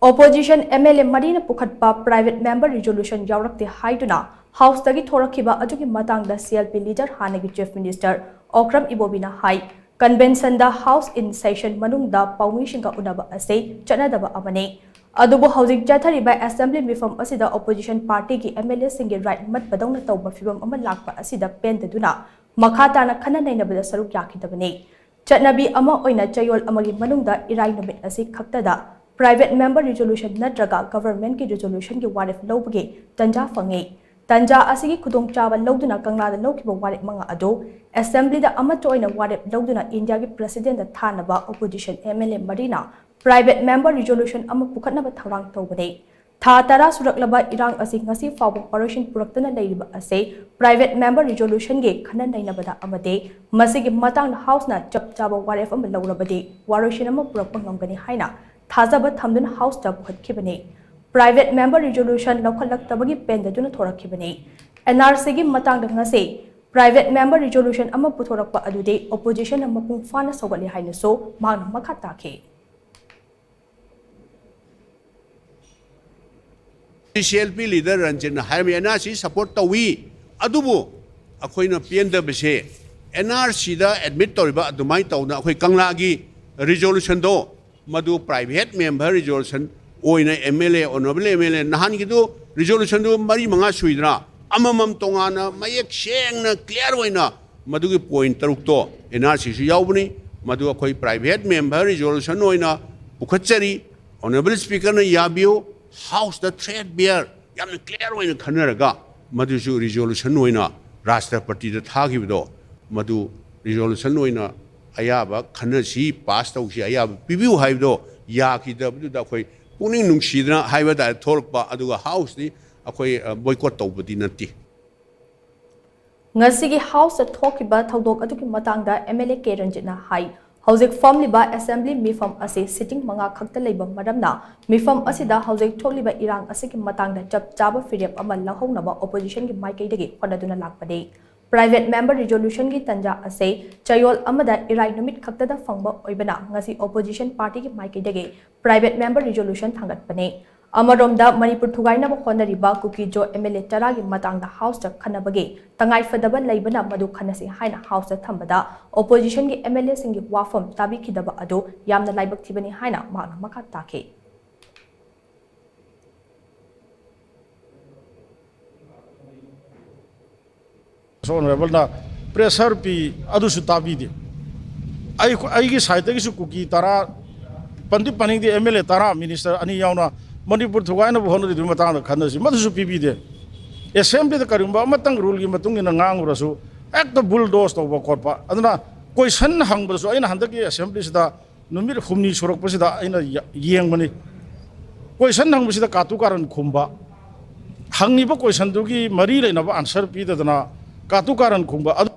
Opposition MLA Marina Pukhatpa private member resolution Yaurakti Haiduna House Dagi Thorakiba Ajuki Matang the CLP leader Hanagi Chief Minister Okram Ibobina Hai Convention the House in session Manungda Paumishinka Unaba Ase Chanadaba Amane Adubu Houjik chathariba Assembly Meepham asida opposition party ki MLA singi right matpadouna touba phivam ama lakpa asida pendaduna makhatana khana neinabada sharuk yakhidabani chatnabi ama oina chayol amagi manungda irai numit asi khaktada private member resolution natraga government ki resolution ki warif lobge tanja fangi tanja asigi khudong chaba loduna kanglada lokiba warif manga ado assembly da ama choina warif loduna India ki president da thanaba opposition MLA Marina private member resolution ama pukhatnaba tharang tawbane tha tara suraklaba irang asi ngasi fawbong operation puraktana leiba ase private member resolution ge khana neinabada amade masigi matang house na chap chaba waref am lawrabade warotion ama purakpa ngamgani haina thajaba thamdun house ta pukhatkibane private member resolution lokhalaktabagi pendaduna thorakhibane NRC gi matang da ngase private member resolution ama puthorakpa adude opposition ama pungfana sogali haina so magna makhata ke CLP leader Ranjan Haime NRC support Tawi Adubu Akoina Pienda Bese NRC da admit Toriba Dumai Tauna Akoi Kanglagi resolution do Madu private member resolution Oina MLA honorable MLA Nahangido resolution do Mari Manga Suidra Amamam Tongana Mayek Sheng clear Wina Madu point Tarukto NRC Yaubuni Madu Akoi private member resolution Oina Ukachari Honorable Speaker Yabio House the threadbare yam clear way in Kanaraga, Madusu resolution noina, Rasta party the Tagido, Madu resolution noina, Ayaba, Kanasi, Pasta, Ayab, Bibu Hido, Yakhidabani, Puning Nungshidra, Hiva that Torpa, Adua House, the boycott over the Nati. Ngasigi House at Tokiba Taldok Aduki Matanga MLA Keranjina High. Houjik famliba Assembly Meepham ase sitting manga khakta leiba madamna Meepham asida Houjik thokliba irang asiki matangda chap chaba firep ama lahounaba opposition gi maikai dagi pendaduna lakpade private member resolution gi tanja ase chayol amada irai numit khakta da phangba oibana ngasi opposition party gi maikai dagi private member resolution thangatpane Amaromda Manipur Thugaina Honariba Kuki Jo MLA Taragi Matang the House of Khanabage, Tangai Fadaba Laibana Madu Khanasi Haina House of Thambada, opposition gi MLA Singi Wafam Tabi Kidaba Ado, Yamna Laibak Tibani Haina, Magna Makatake. So honorable na pressure pi adu sutabi di. Ai gi side gi su kuki tara pandi paning di MLA tara minister ani yauna Manipur Thugaina Bohonu di Matang Khanasi, Matusu PB. Assembly the Karimba Matang rule in Matung in Angurasu, act the bulldoze of Corpa. Adana, question hung so in Handaki Assembly the Numir Humni Shurok Posida in a yang money. Question hung with the Katukar and Kumba. Hangiba question Dugi, Marina in answer Peter than Katukar and Kumba.